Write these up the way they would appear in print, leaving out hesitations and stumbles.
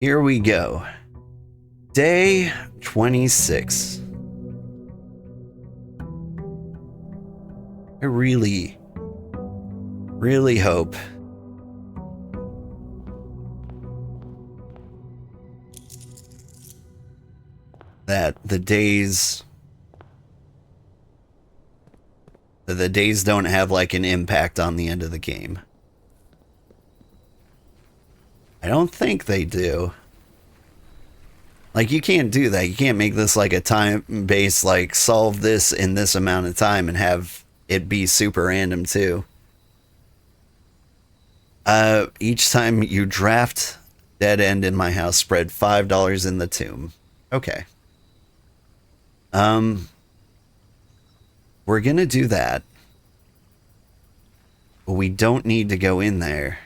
Here we go. Day 26. I really hope that the days don't have like an impact on the end of the game. I don't think they do. Like, you can't do that. You can't make this like a time-based, like, solve this in this amount of time and have it be super random, too. Each time you draft dead end in my house, spread $5 in the tomb. Okay. We're gonna do that. But we don't need to go in there.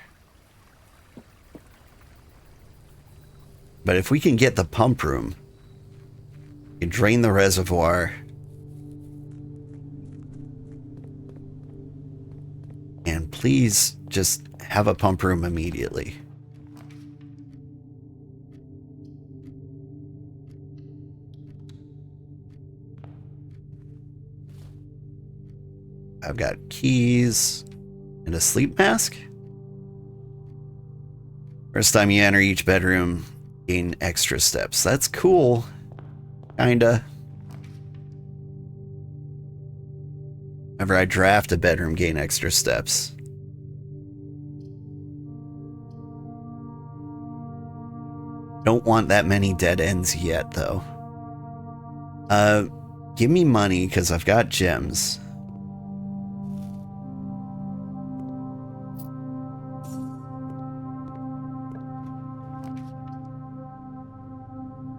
But if we can get the pump room, we can drain the reservoir, and please just have a pump room immediately. I've got keys and a sleep mask. First time you enter each bedroom, gain extra steps. That's cool. Kinda. Whenever I draft a bedroom, gain extra steps. Don't want that many dead ends yet, though. Give me money, because I've got gems.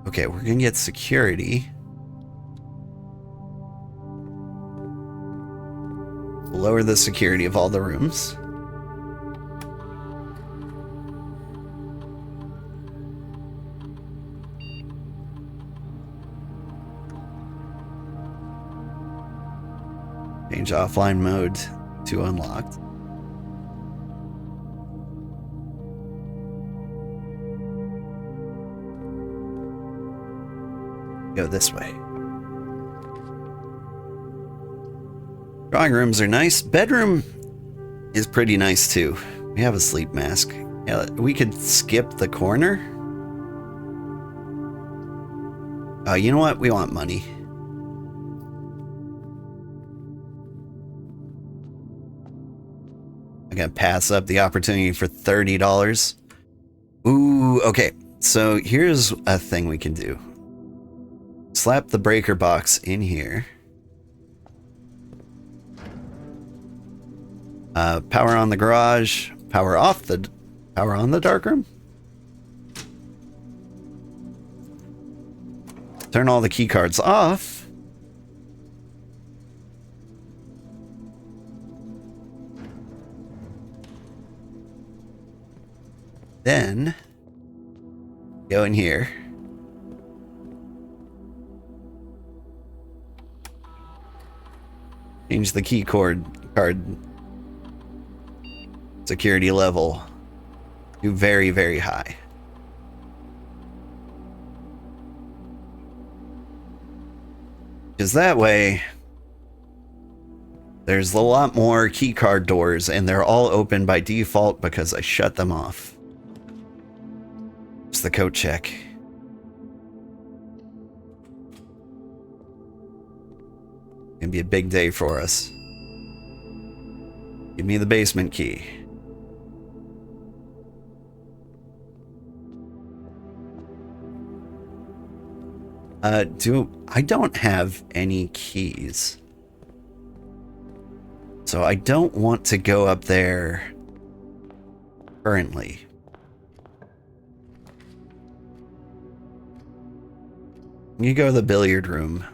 Okay, we're gonna get security. Lower the security of all the rooms. Change offline mode to unlocked. Go this way. Drawing rooms are nice. Bedroom is pretty nice too. We have a sleep mask. Yeah, we could skip the corner. You know what? We want money. I'm gonna pass up the opportunity for $30. Ooh, okay. So here's a thing we can do. Slap the breaker box in here. Power on the garage. Power on the darkroom. Turn all the key cards off. Then go in here. Change the key card security level to very, very high. Because that way, there's a lot more key card doors, and they're all open by default because I shut them off. It's the coat check. Gonna be a big day for us. Give me the basement key. I don't have any keys. So I don't want to go up there currently. You go to the billiard room,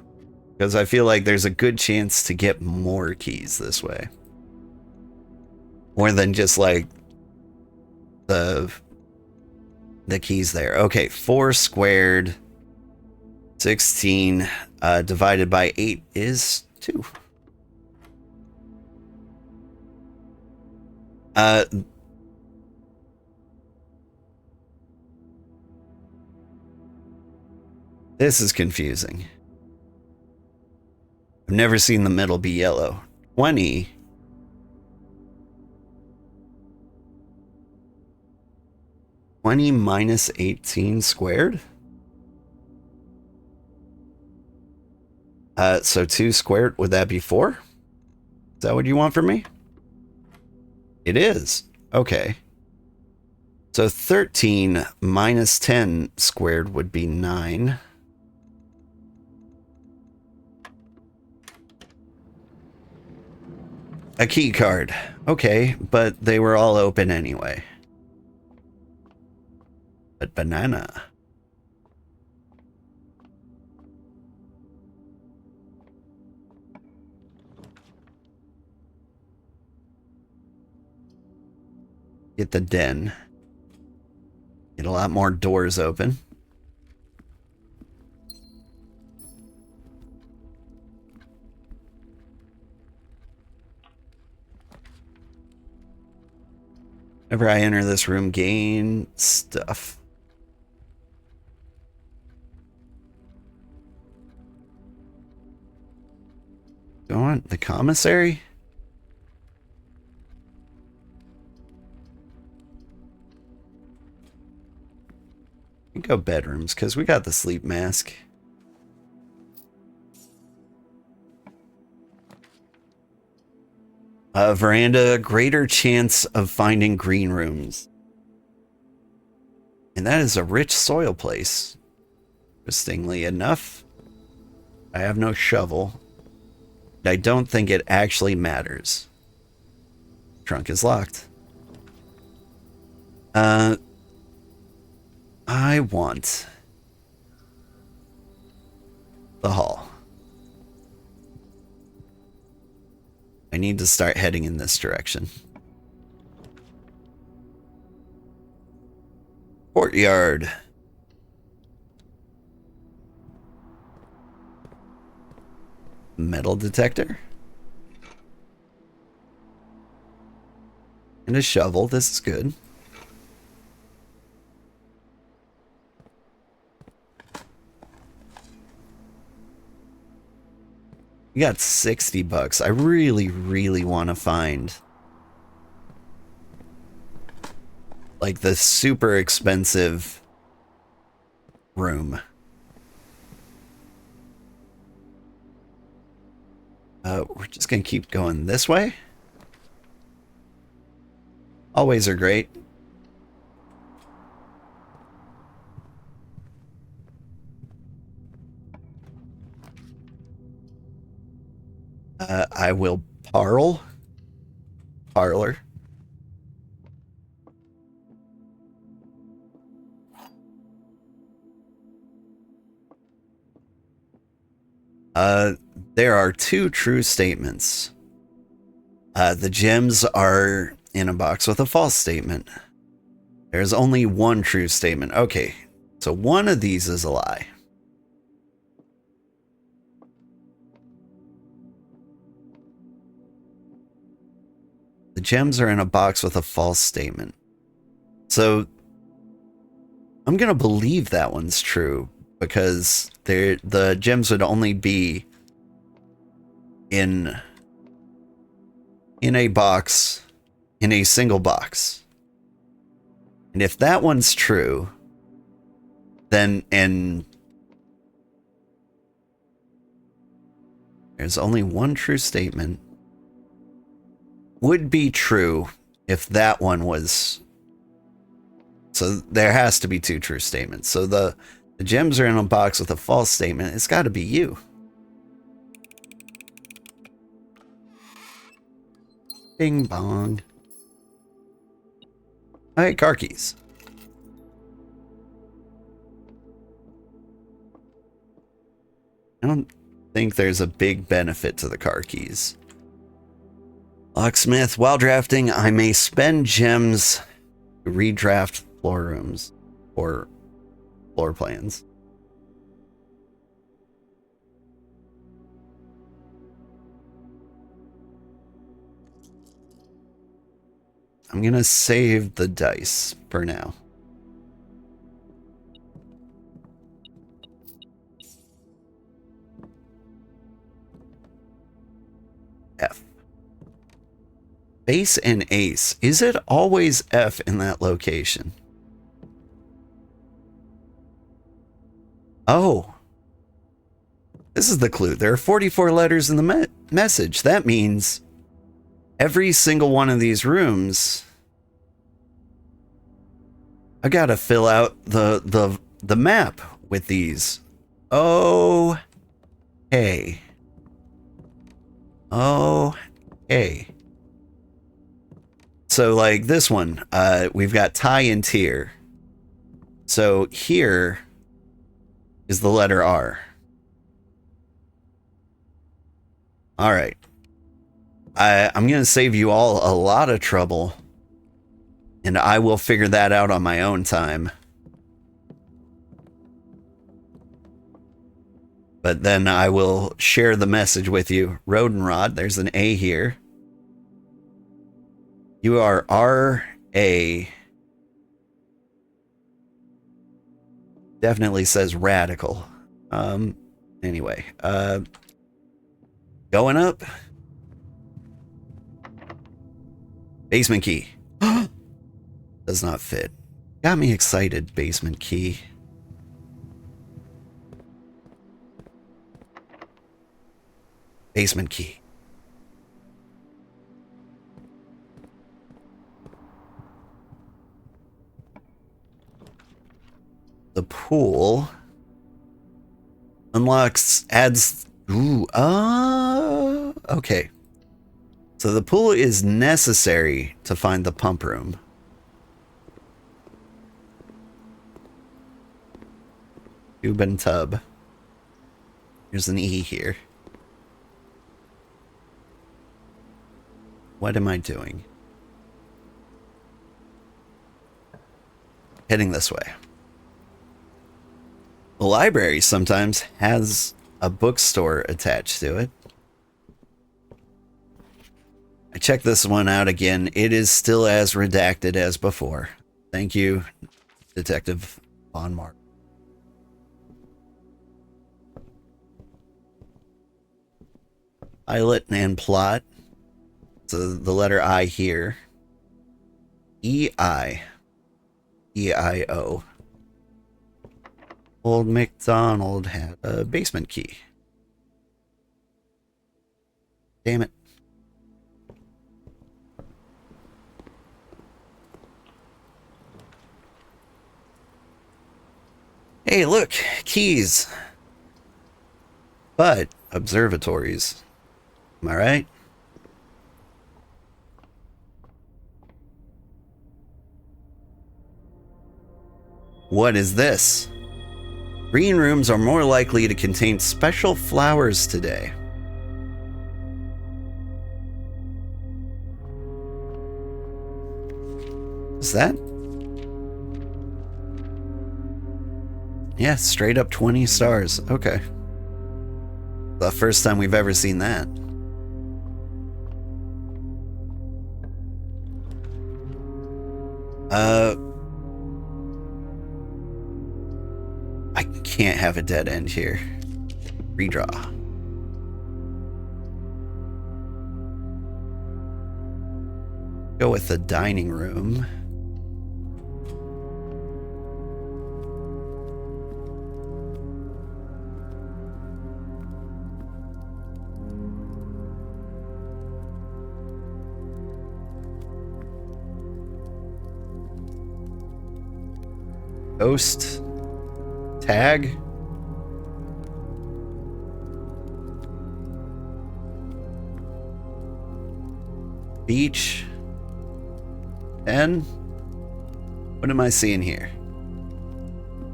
because I feel like there's a good chance to get more keys this way. More than just like the keys there. Okay, 4 squared. 16 divided by 8 is 2. This is confusing. I've never seen the middle be yellow. 20. 20 minus 18 squared? So 2 squared, would that be 4? Is that what you want from me? It is. Okay. So 13 minus 10 squared would be 9. A key card. Okay, but they were all open anyway. But banana. Get the den. Get a lot more doors open. Whenever I enter this room, gain stuff. Go on, the commissary? We go bedrooms, because we got the sleep mask. Veranda, greater chance of finding green rooms. And that is a rich soil place. Interestingly enough, I have no shovel. I don't think it actually matters. Trunk is locked. I want the hall. I need to start heading in this direction. Courtyard. Metal detector. And a shovel. This is good. We got 60 bucks. I really, really want to find like the super expensive room. We're just gonna keep going this way. Always are great. I will parlor. There are 2 true statements. The gems are in a box with a false statement. There's only 1 true statement. Okay, so one of these is a lie. The gems are in a box with a false statement. So I'm going to believe that one's true because the gems would only be in a box, in a single box. And if that one's true, then, and there's only 1 true statement, would be true if that one was. So there has to be 2 true statements. So the gems are in a box with a false statement. It's got to be you. Bing bong. All right, car keys. I don't think there's a big benefit to the car keys. Locksmith, while drafting, I may spend gems to redraft floor rooms or floor plans. I'm gonna save the dice for now. Base and ace. Is it always F in that location? Oh. This is the clue. There are 44 letters in the message. That means every single one of these rooms, I gotta fill out the map with these. Oh, hey. Oh, hey. So like this one, we've got tie and tier. So here is the letter R. All right. I'm going to save you all a lot of trouble, and I will figure that out on my own time. But then I will share the message with you. Rodenrod, there's an A here. You are R.A. Definitely says radical. Anyway, going up. Basement key. Does not fit. Got me excited, basement key. Basement key. The pool unlocks, adds, okay. So the pool is necessary to find the pump room. Tube and tub. There's an E here. What am I doing? Heading this way. The library sometimes has a bookstore attached to it. I checked this one out again. It is still as redacted as before. Thank you, Detective Von Mark. Pilot and plot. So the letter I here. E-I. E-I-O. Old MacDonald had a basement key. Damn it. Hey, look, keys. But observatories. Am I right? What is this? Green rooms are more likely to contain special flowers today. Is that? Yeah, straight up 20 stars. Okay. The first time we've ever seen that. I can't have a dead end here. Redraw. Go with the dining room. Ghost. Tag. Beach. 10. What am I seeing here?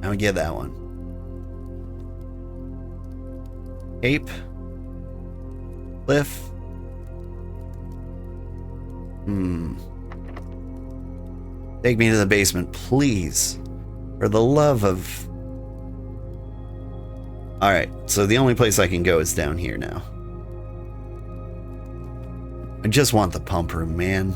I'll get that one. Cape. Cliff. Take me to the basement, please. For the love of... Alright, so the only place I can go is down here now. I just want the pump room, man.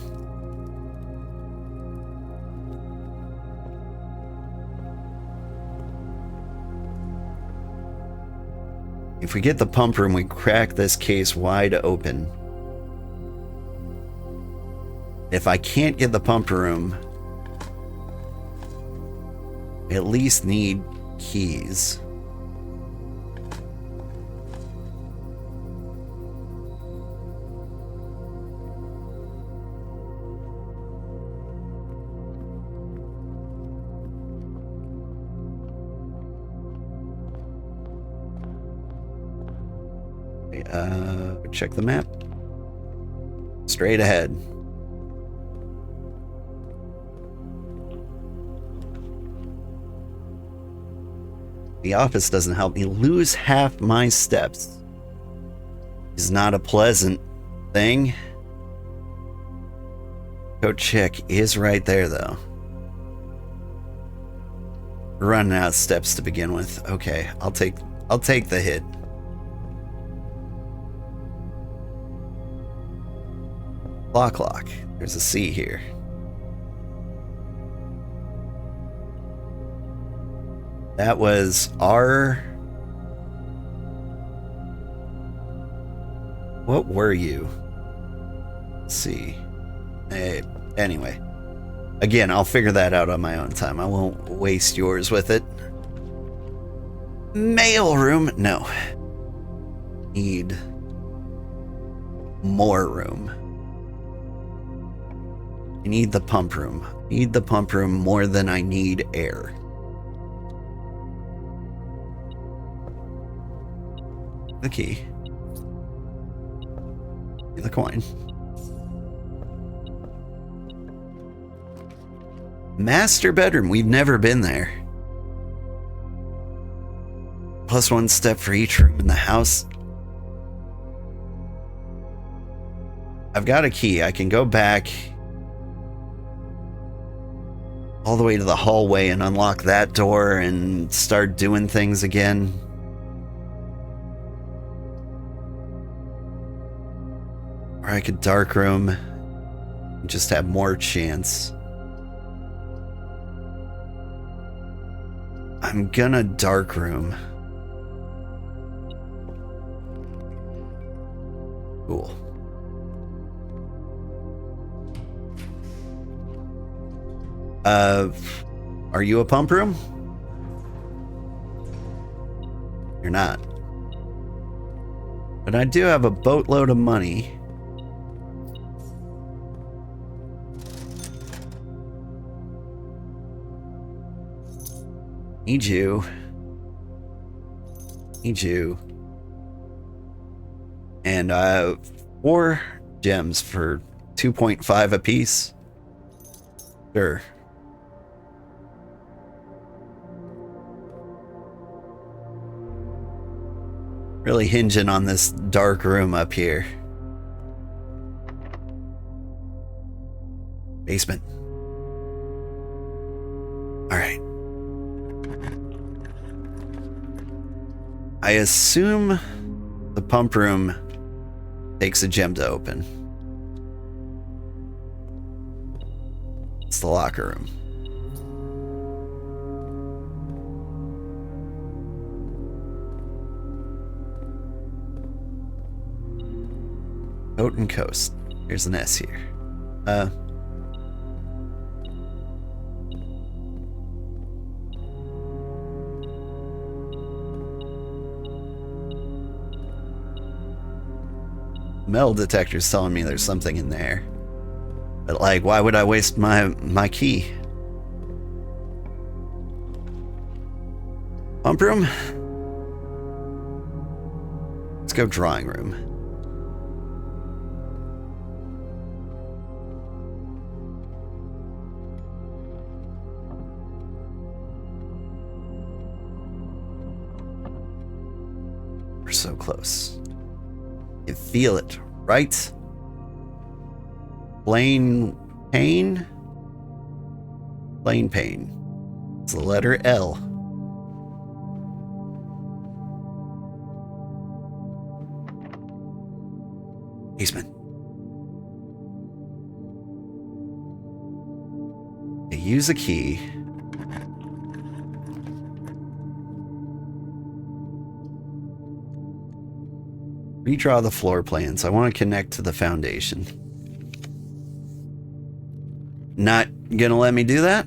If we get the pump room, we crack this case wide open. If I can't get the pump room, I at least need keys. Check the map. Straight ahead. The office doesn't help me lose half my steps. It's not a pleasant thing. Code check is right there, though. We're running out of steps to begin with. Okay, I'll take the hit. Lock. There's a C here. That was R. What were you? Let's see. Anyway. Again, I'll figure that out on my own time. I won't waste yours with it. Mail room? No. Need more room. I need the pump room. I need the pump room more than I need air. The key. The coin. Master bedroom. We've never been there. +1 step for each room in the house. I've got a key. I can go back all the way to the hallway and unlock that door and start doing things again. Or I could dark room and just have more chance. I'm gonna dark room. Cool. Are you a pump room? You're not. But I do have a boatload of money. Need you. And 4 gems for 2.5 apiece. Sure. Really hinging on this dark room up here. Basement. All right. I assume the pump room takes a gem to open. It's the locker room. Boat and coast. Here's an S here. Metal detector's telling me there's something in there. But like, why would I waste my key? Pump room? Let's go drawing room. We're so close. You feel it, right? Plain pain? Plain pain. It's the letter L. Basement. You use a key. Redraw the floor plans. I want to connect to the foundation. Not gonna let me do that?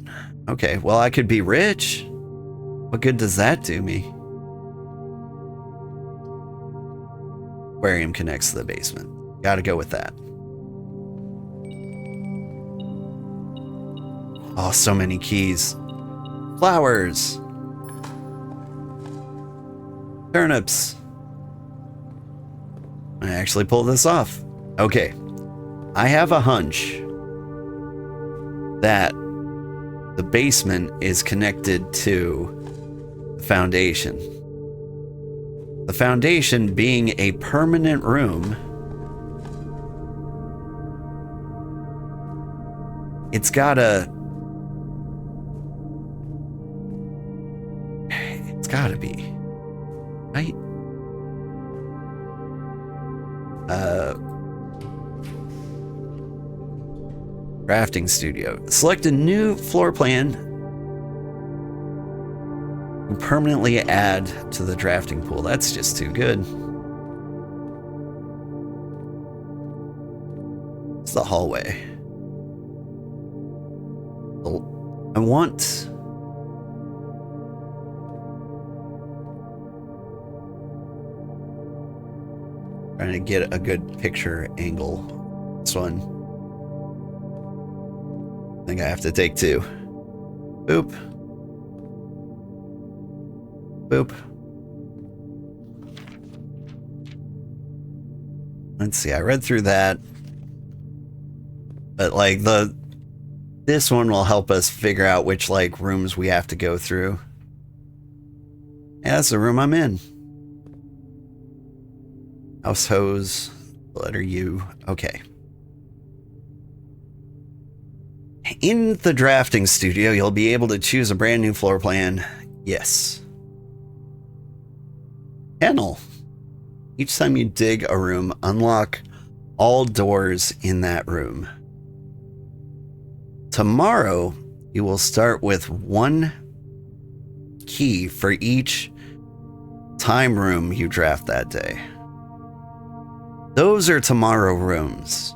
Okay, well, I could be rich. What good does that do me? Aquarium connects to the basement. Gotta go with that. Oh, so many keys. Flowers. Turnips. I actually pulled this off. Okay. I have a hunch that the basement is connected to the foundation. The foundation being a permanent room, it's gotta be, right? Crafting studio. Select a new floor plan and permanently add to the drafting pool. That's just too good. It's the hallway. I want... trying to get a good picture angle. This one. I think I have to take two. Boop. Boop. Let's see, I read through that. But like this one will help us figure out which like rooms we have to go through. Yeah, that's the room I'm in. House hose, letter U. Okay. In the drafting studio, you'll be able to choose a brand new floor plan. Yes. Kennel. Each time you dig a room, unlock all doors in that room. Tomorrow, you will start with one key for each time room you draft that day. Those are tomorrow rooms.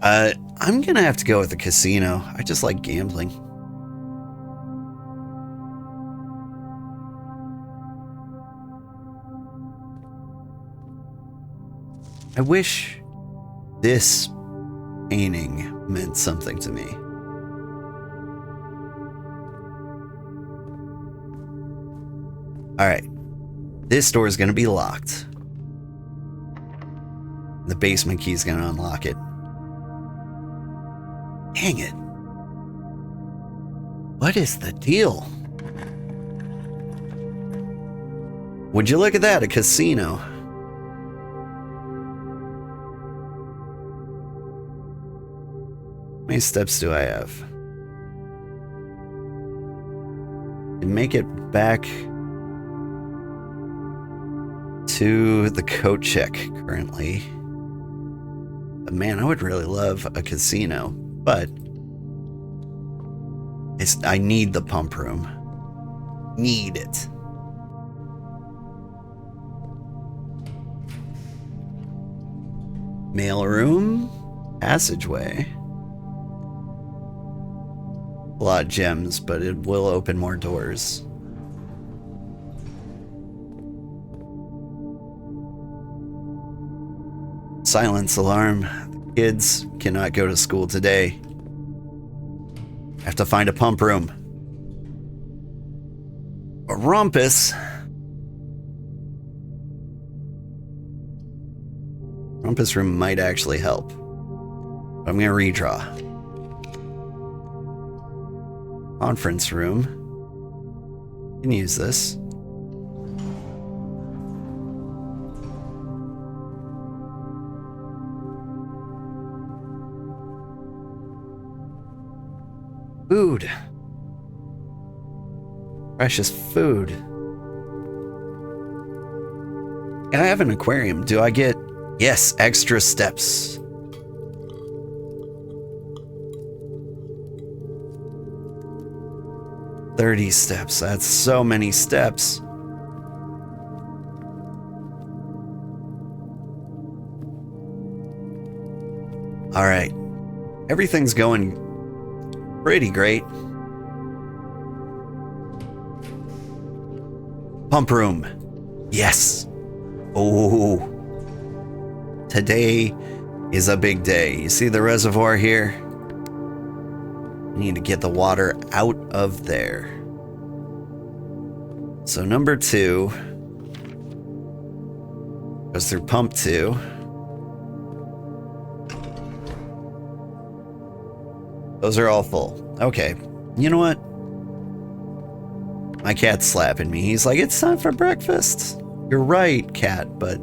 I'm gonna have to go with the casino. I just like gambling. I wish this painting meant something to me. All right. This door is going to be locked. The basement key is going to unlock it. Dang it. What is the deal? Would you look at that? A casino. How many steps do I have? And make it back to the coat check currently. But man, I would really love a casino, but I need the pump room. Need it. Mail room, passageway. A lot of gems, but it will open more doors. Silence alarm. The kids cannot go to school today. I have to find a pump room. A rumpus. Rumpus room might actually help. But I'm gonna redraw. Conference room. Can use this. Food. Precious food. I have an aquarium. Do I get... Yes, extra steps. $30 steps. That's so many steps. Alright. Everything's going pretty great. Pump room. Yes. Oh. Today is a big day. You see the reservoir here? We need to get the water out of there. So number 2 goes through pump 2. Those are all full. Okay. You know what? My cat's slapping me. He's like, it's time for breakfast. You're right, cat, but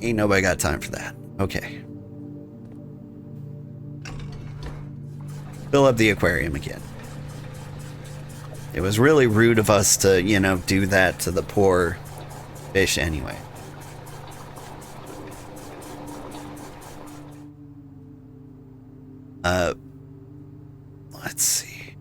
ain't nobody got time for that. Okay. Fill up the aquarium again. It was really rude of us to, you know, do that to the poor fish anyway. Let's see.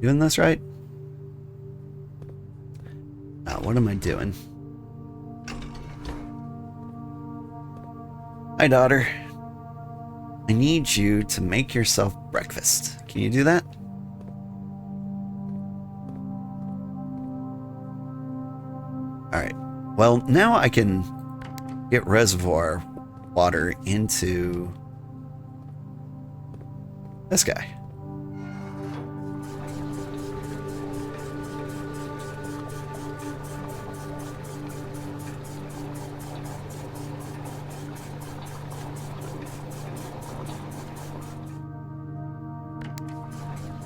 Doing this right? What am I doing? Hi, daughter. I need you to make yourself breakfast. Can you do that? Alright. Well, now I can get reservoir water into this guy.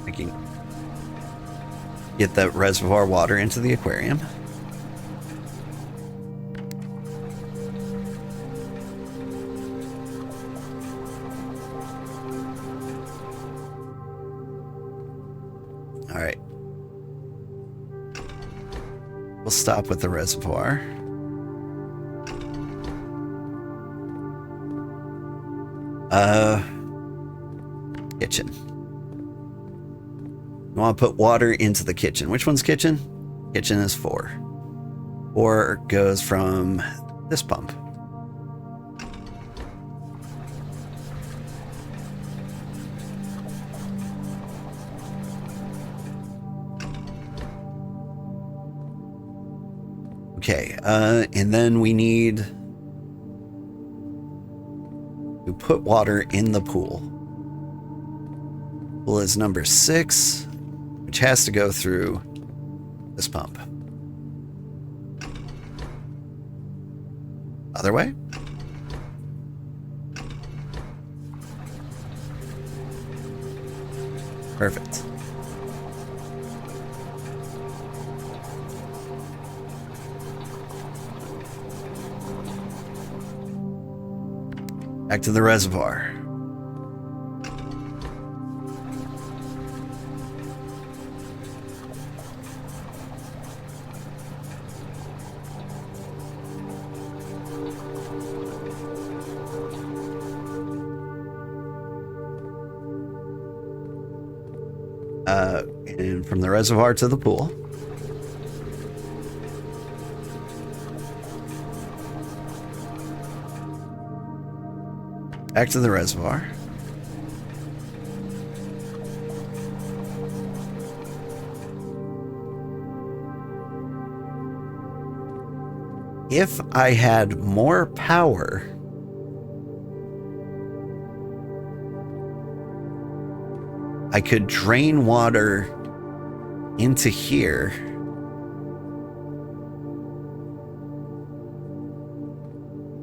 I can get that reservoir water into the aquarium. All right. We'll stop with the reservoir. Kitchen. I want to put water into the kitchen. Which one's kitchen? Kitchen is 4. 4 goes from this pump. Okay, and then we need to put water in the pool. Pool is number 6, which has to go through this pump. Other way? Perfect. Back to the reservoir. And from the reservoir to the pool. Back to the reservoir. If I had more power, I could drain water into here.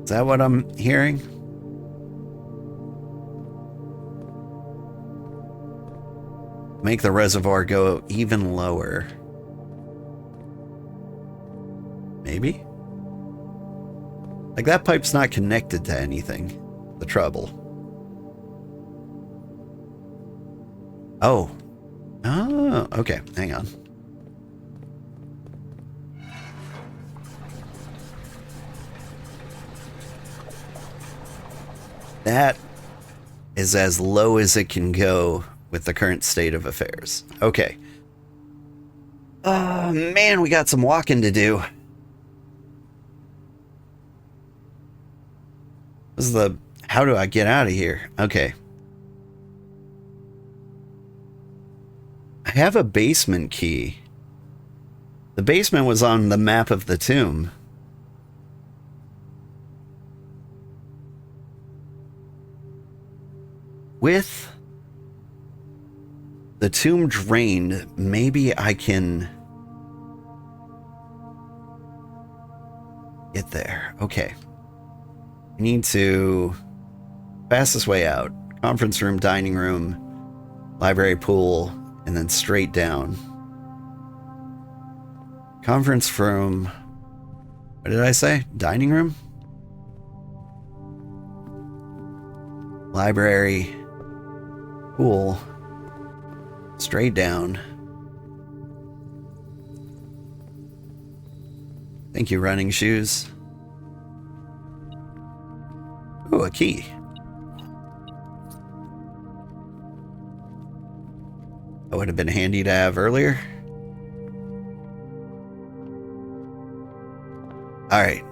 Is that what I'm hearing? Make the reservoir go even lower. Maybe? Like, that pipe's not connected to anything. The trouble. Oh. Oh, okay. Hang on. That is as low as it can go with the current state of affairs. Okay. Man, we got some walking to do. This is the... How do I get out of here? Okay. I have a basement key. The basement was on the map of the tomb. With the tomb drained, maybe I can get there. Okay. I need to... Fastest way out. Conference room, dining room, library, pool, and then straight down. Conference room... What did I say? Dining room? Library, pool, straight down. Thank you, running shoes. Ooh, a key. That would have been handy to have earlier. Alright.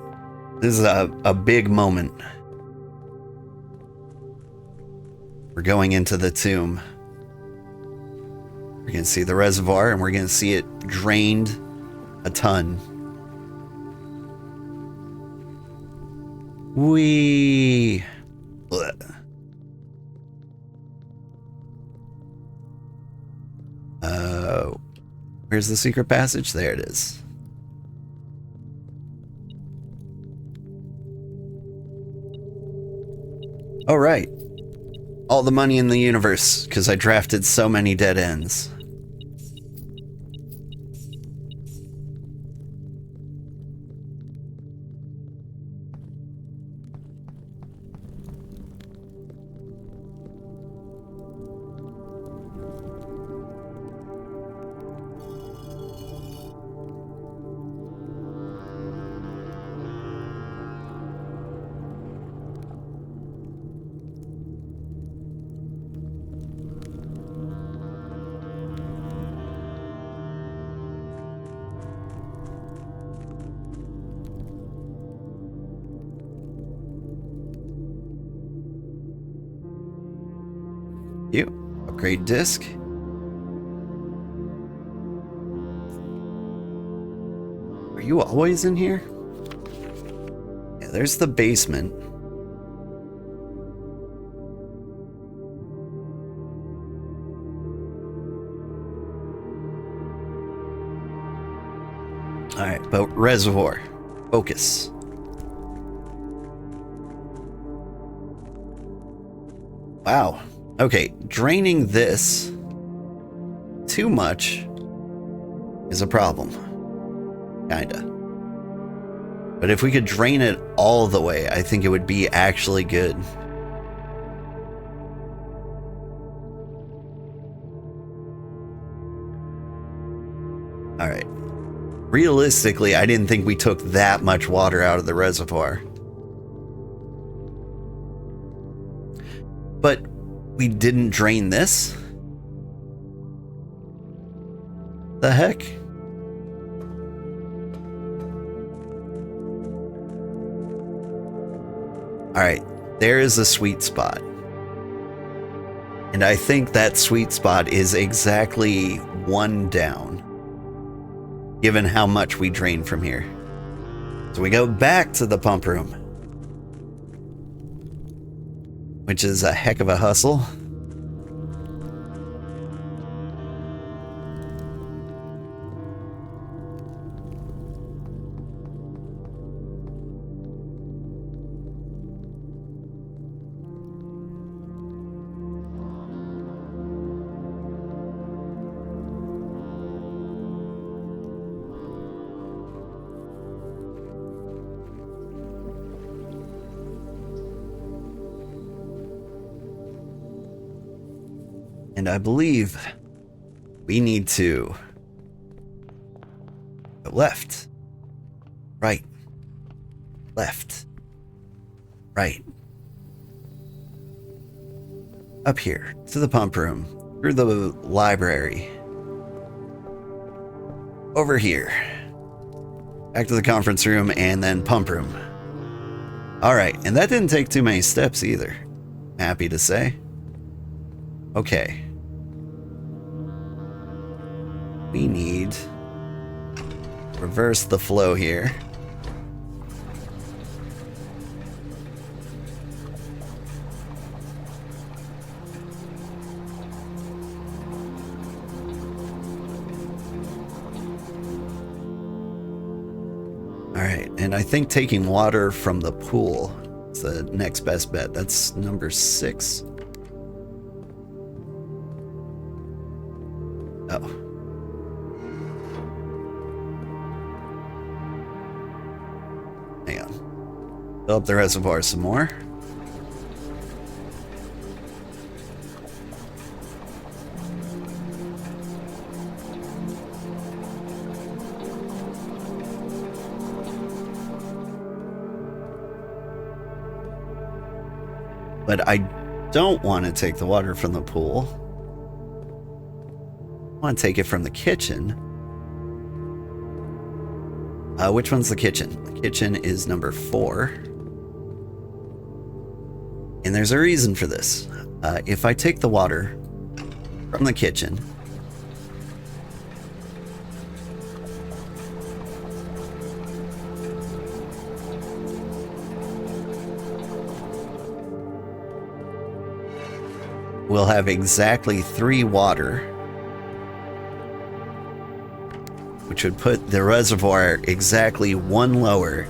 This is a big moment. We're going into the tomb. We're going to see the reservoir, and we're going to see it drained a ton. Whee! Where's the secret passage? There it is. All right. All the money in the universe, because I drafted so many dead ends. You upgrade disc. Are you always in here? Yeah, there's the basement. All right, but reservoir. Focus. Wow. Okay, draining this too much is a problem. Kinda. But if we could drain it all the way, I think it would be actually good. Alright. Realistically, I didn't think we took that much water out of the reservoir. But we didn't drain this? The heck? Alright, there is a sweet spot. And I think that sweet spot is exactly one down, given how much we drain from here. So we go back to the pump room, which is a heck of a hustle. And I believe we need to go left, right, left, right, Up here, to the pump room, through the library. Over here. Back to the conference room and then pump room. Alright, and that didn't take too many steps either. Happy to say. Okay. We need reverse the flow here. Alright, and I think taking water from the pool is the next best bet. That's number 6. Oh. Hang on. Fill up the reservoir some more. But I don't want to take the water from the pool. I want to take it from the kitchen. Which one's the kitchen? The kitchen is number 4. And there's a reason for this. If I take the water from the kitchen, we'll have exactly 3 water, which would put the reservoir exactly 1 lower,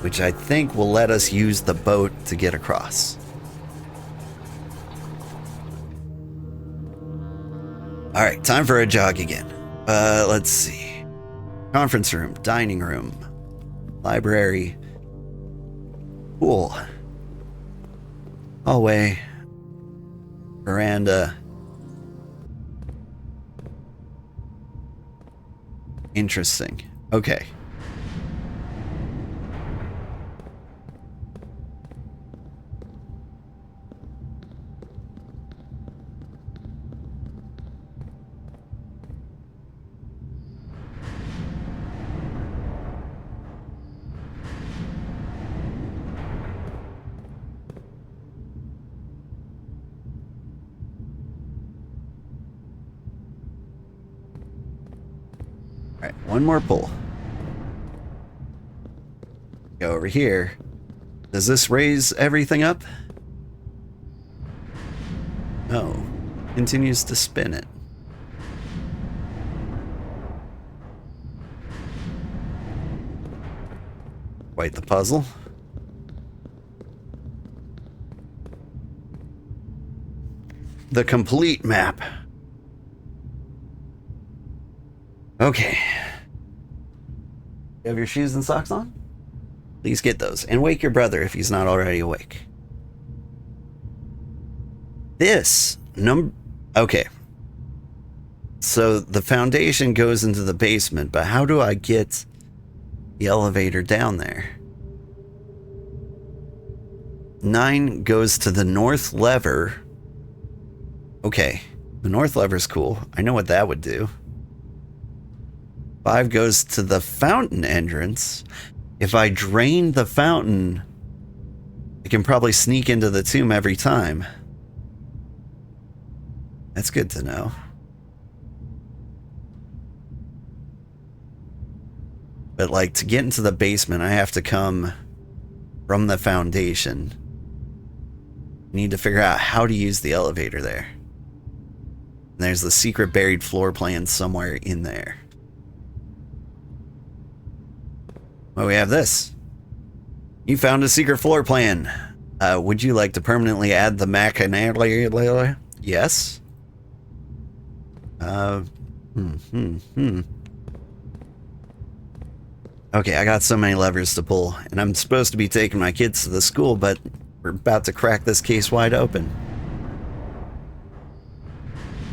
which I think will let us use the boat to get across. Alright, time for a jog again. Let's see. Conference room, dining room, library, pool, hallway, veranda. Interesting. Okay. Alright, one more pull. Go over here. Does this raise everything up? No. Continues to spin it. Quite the puzzle. The complete map. Okay. You have your shoes and socks on? Please get those. And wake your brother if he's not already awake. Okay. So the foundation goes into the basement, but how do I get the elevator down there? 9 goes to the north lever. Okay. The north lever's cool. I know what that would do. 5 goes to the fountain entrance. If I drain the fountain, I can probably sneak into the tomb every time. That's good to know. But like, to get into the basement, I have to come from the foundation. I need to figure out how to use the elevator there. And there's the secret buried floor plan somewhere in there. Well, we have this. You found a secret floor plan. Would you like to permanently add the machinalia? Yes. Okay, I got so many levers to pull, and I'm supposed to be taking my kids to the school, but we're about to crack this case wide open.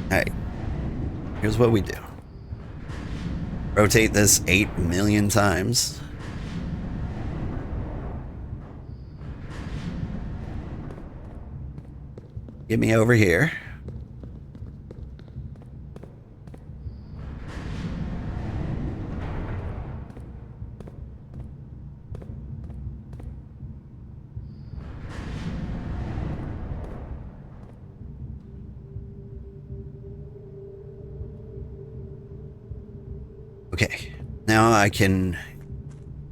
Alright. Here's what we do. Rotate this 8 million times. Get me over here. Okay, now I can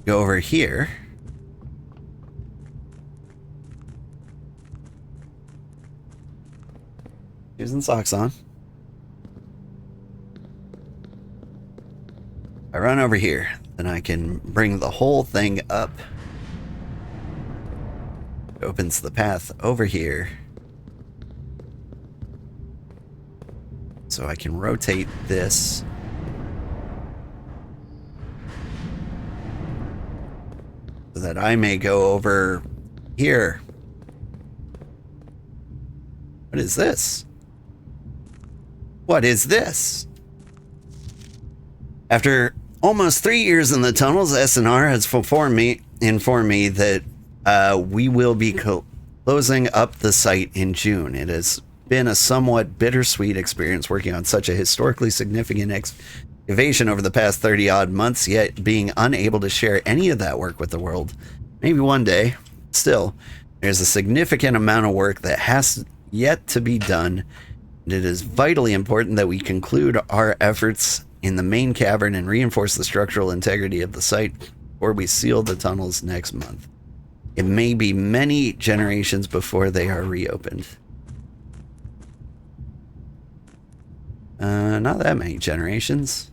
go over here. Shoes and socks on. I run over here, then I can bring the whole thing up. It opens the path over here. So I can rotate this. So that I may go over here. What is this? What is this? After almost 3 years in the tunnels, SNR has informed me that we will be closing up the site in June. It has been a somewhat bittersweet experience working on such a historically significant excavation over the past 30-odd months, yet being unable to share any of that work with the world. Maybe one day. Still, there's a significant amount of work that has yet to be done, and it is vitally important that we conclude our efforts in the main cavern and reinforce the structural integrity of the site before we seal the tunnels next month. It may be many generations before they are reopened. Not that many generations.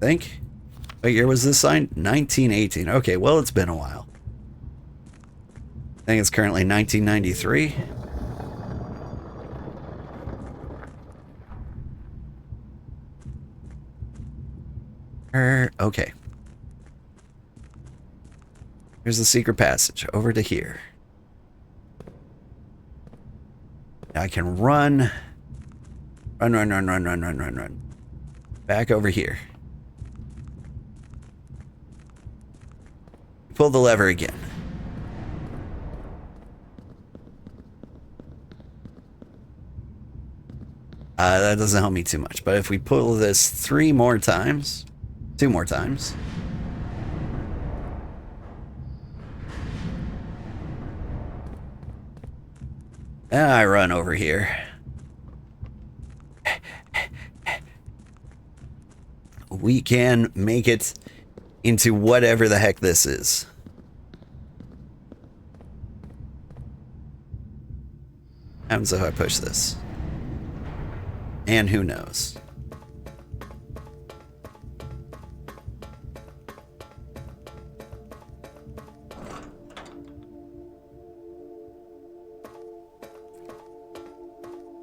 I think. What year was this signed? 1918. Okay, well, it's been a while. I think it's currently 1993. Okay. Here's the secret passage. Over to here. I can run. Run. Back over here. Pull the lever again. That doesn't help me too much. But if we pull this 2 more times. And I run over here. We can make it into whatever the heck this is. What happens if I push this? And who knows?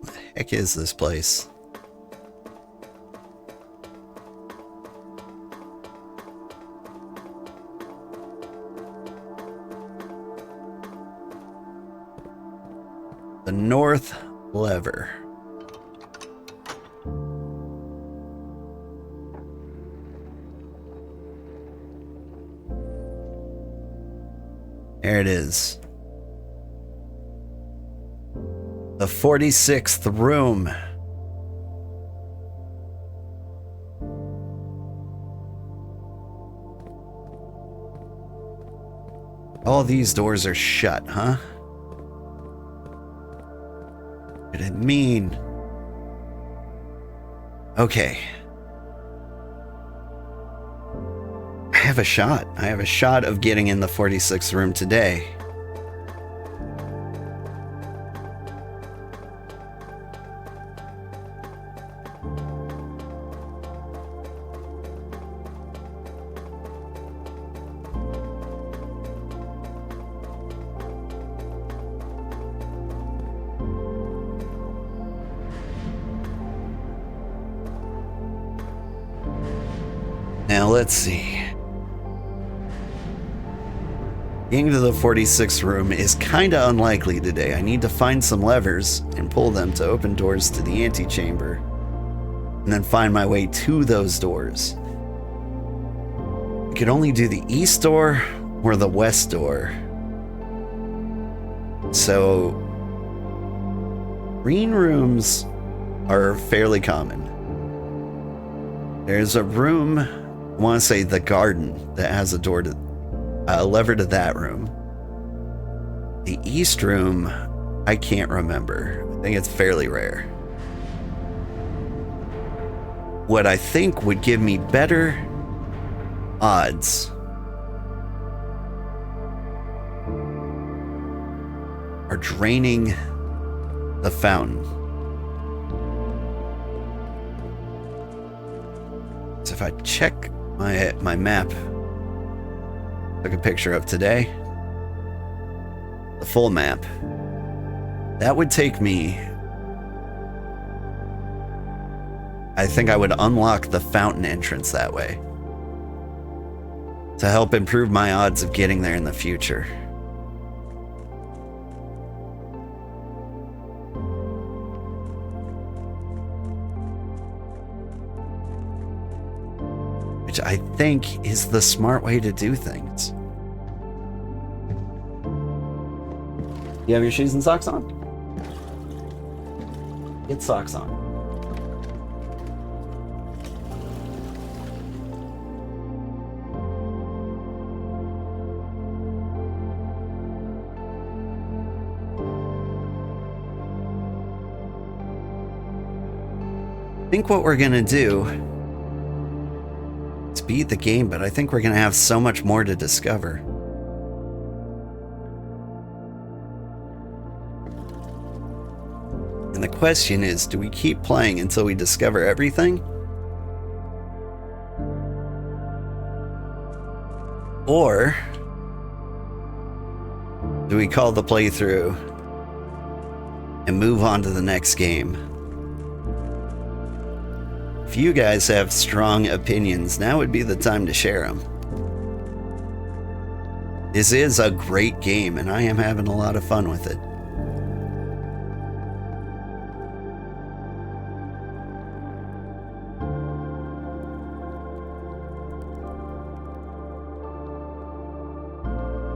What the heck is this place? The north lever. There it is. The 46th room. All these doors are shut, huh? What did it mean? Okay. I have a shot. I have a shot of getting in the 46th room today. Now let's see. Getting to the 46th room is kinda unlikely today. I need to find some levers and pull them to open doors to the antechamber, and then find my way to those doors. I could only do the east door or the west door. So, green rooms are fairly common. There's a room, I want to say the garden, that has a door to, lever to that room. The east room, I can't remember. I think it's fairly rare. What I think would give me better odds are draining the fountain. So if I check my map, took a picture of today, the full map, that would take me, I think I would unlock the fountain entrance that way to help improve my odds of getting there in the future. Which I think is the smart way to do things. You have your shoes and socks on? Get socks on. I think what we're gonna do is beat the game, but I think we're gonna have so much more to discover. And the question is, do we keep playing until we discover everything? Or do we call the playthrough and move on to the next game? If you guys have strong opinions, now would be the time to share them. This is a great game, and I am having a lot of fun with it.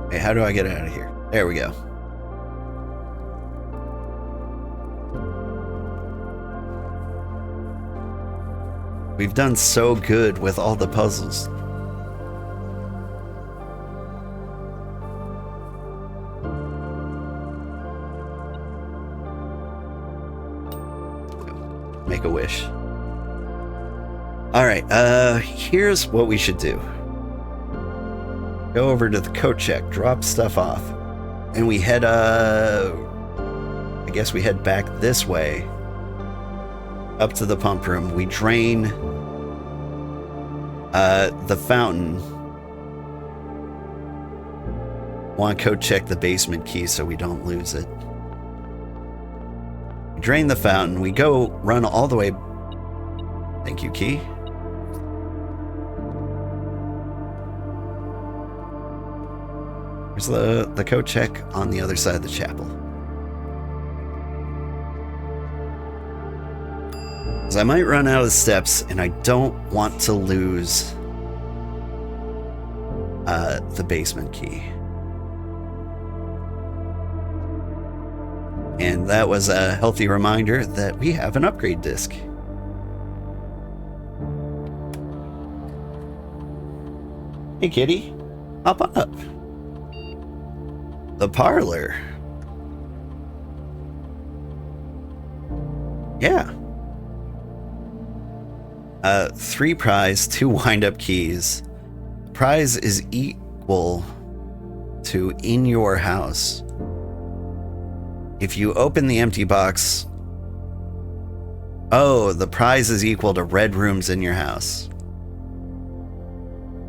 Okay, how do I get out of here? There we go. We've done so good with all the puzzles. Make a wish. All right, here's what we should do. Go over to the coat check, drop stuff off, and we head, I guess we head back this way. Up to the pump room. We drain the fountain. Want to code check the basement key so we don't lose it. We drain the fountain. We go run all the way. Thank you, key. There's the code check on the other side of the chapel. I might run out of steps, and I don't want to lose the basement key. And that was a healthy reminder that we have an upgrade disc. Hey kitty, hop on up. The parlor. Yeah. 3 prize, 2 wind-up keys. Prize is equal to in your house. If you open the empty box... Oh, the prize is equal to red rooms in your house.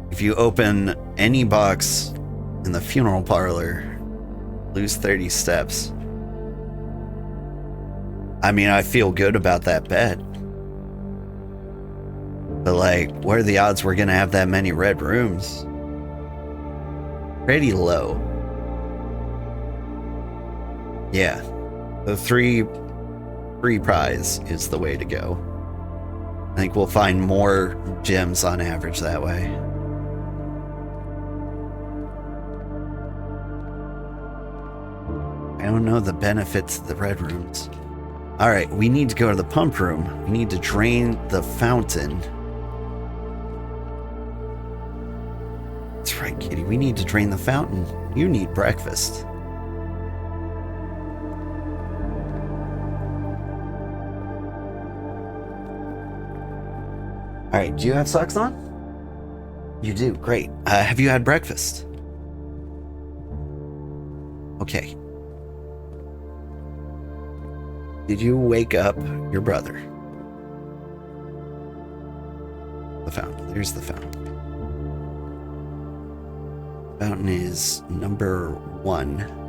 If you open any box in the funeral parlor, lose 30 steps. I mean, I feel good about that bet. But like, what are the odds we're gonna have that many red rooms? Pretty low. Yeah, the three prize is the way to go. I think we'll find more gems on average that way. I don't know the benefits of the red rooms. Alright, we need to go to the pump room. We need to drain the fountain. That's right, Kitty. We need to drain the fountain. You need breakfast. Alright, do you have socks on? You do, great. Have you had breakfast? Okay. Did you wake up your brother? The fountain. There's the fountain. Fountain is number 1.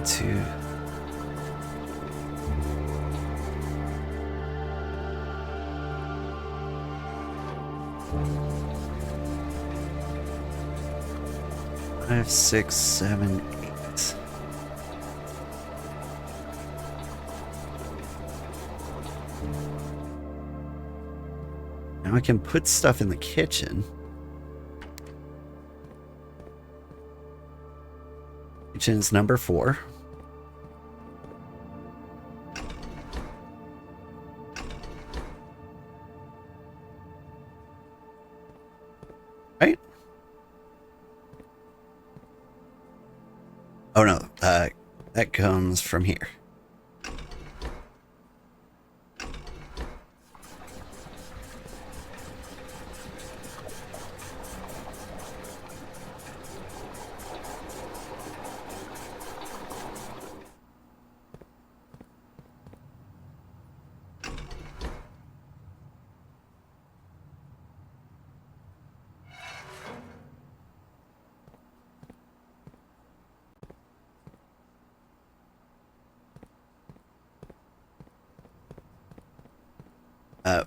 Two. Five, 6, 7, 8. Now I can put stuff in the kitchen. Kitchen is number 4. Right? Oh no, that comes from here.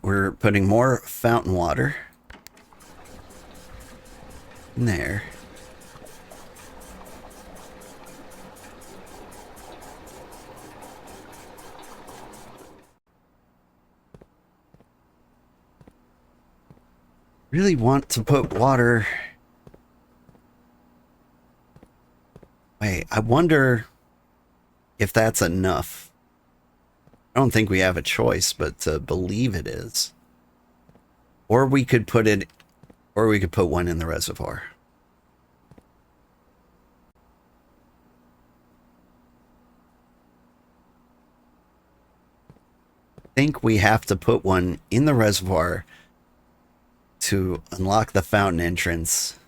We're putting more fountain water in there. Really want to put water. Wait, I wonder if that's enough. I don't think we have a choice but to believe it is. Or we could put it, or we could put one in the reservoir. I think we have to put one in the reservoir to unlock the fountain entrance.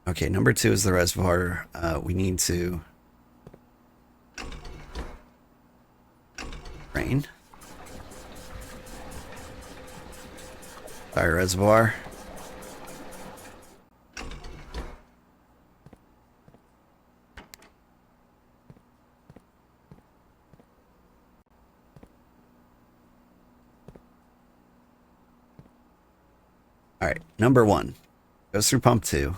Okay, number 2 is the reservoir. We need to drain. Fire reservoir. All right, number 1 goes through pump 2.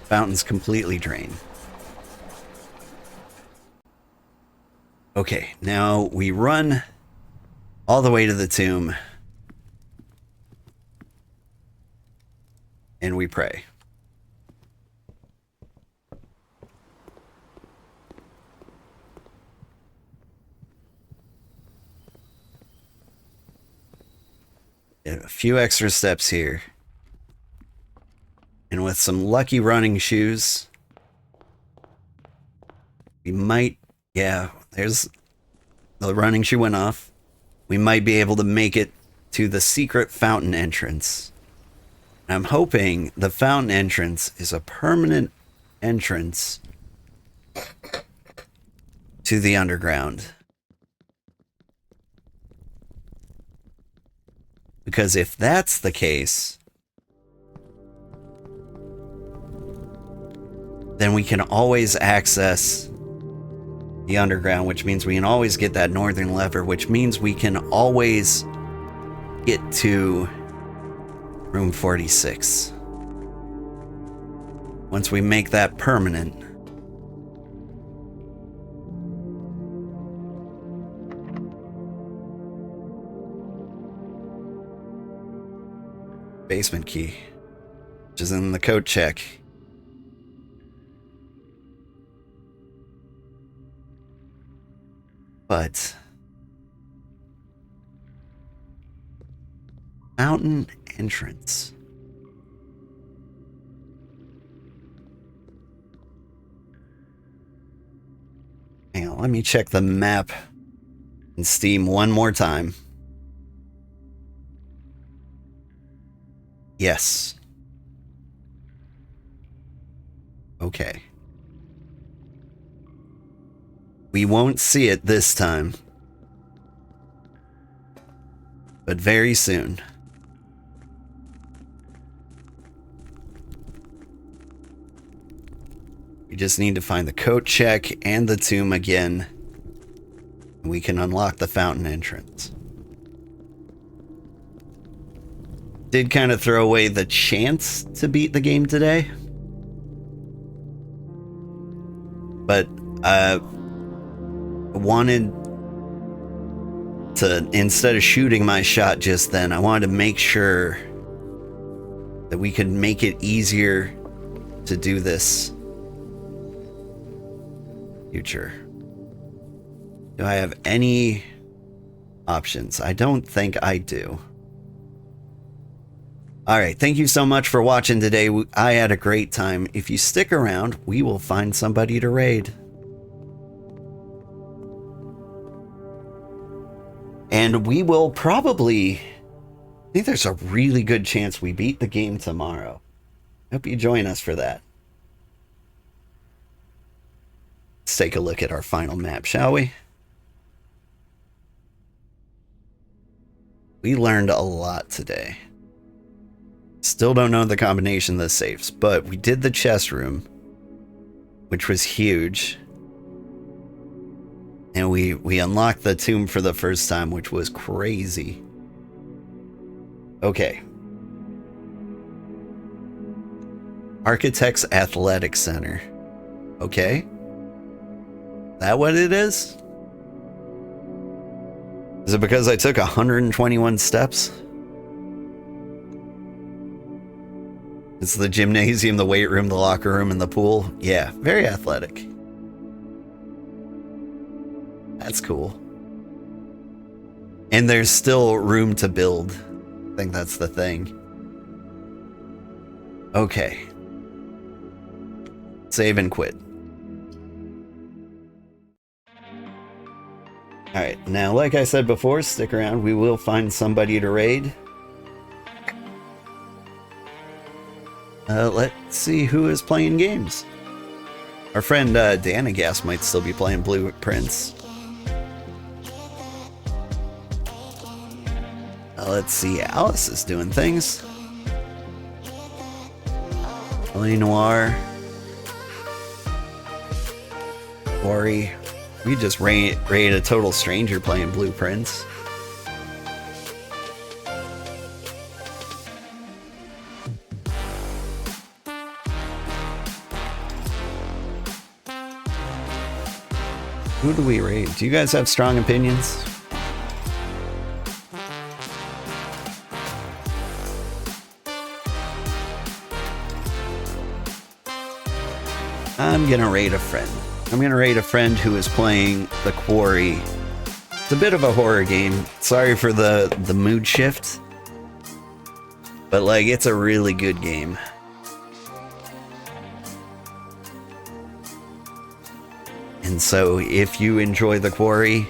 Fountain's completely drained. Okay, now we run all the way to the tomb and we pray. A few extra steps here. And with some lucky running shoes, we might, yeah, there's the running shoe went off. We might be able to make it to the secret fountain entrance. I'm hoping the fountain entrance is a permanent entrance to the underground. Because if that's the case, then we can always access the underground, which means we can always get that northern lever, which means we can always get to room 46. Once we make that permanent. Basement key, which is in the code check. But fountain entrance. Hang on, let me check the map in Steam one more time. Yes. Okay. We won't see it this time. But very soon. We just need to find the coat check and the tomb again. And we can unlock the fountain entrance. Did kind of throw away the chance to beat the game today. But I wanted to, instead of shooting my shot just then, I wanted to make sure that we could make it easier to do this. Future. Do I have any options? I don't think I do. Alright, thank you so much for watching today. I had a great time. If you stick around, we will find somebody to raid. And we will probably... I think there's a really good chance we beat the game tomorrow. Hope you join us for that. Let's take a look at our final map, shall we? We learned a lot today. Still don't know the combination of the safes, but we did the chest room, which was huge. And we unlocked the tomb for the first time, which was crazy. Okay. Architects Athletic Center. Okay. That what it is? Is it because I took 121 steps? It's the gymnasium, the weight room, the locker room, and the pool. Yeah, very athletic. That's cool. And there's still room to build. I think that's the thing. Okay. Save and quit. Alright, now like I said before, stick around. We will find somebody to raid. Let's see who is playing games. Our friend Danagas might still be playing Blueprints. Let's see, Alice is doing things. L.A. Noir. Ori. We just raid a total stranger playing Blueprints. Who do we raid? Do you guys have strong opinions? I'm gonna raid a friend. I'm gonna raid a friend who is playing The Quarry. It's a bit of a horror game. Sorry for the mood shift. But like, it's a really good game. And so if you enjoy The Quarry,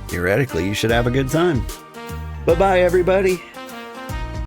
theoretically you should have a good time. Bye-bye, everybody.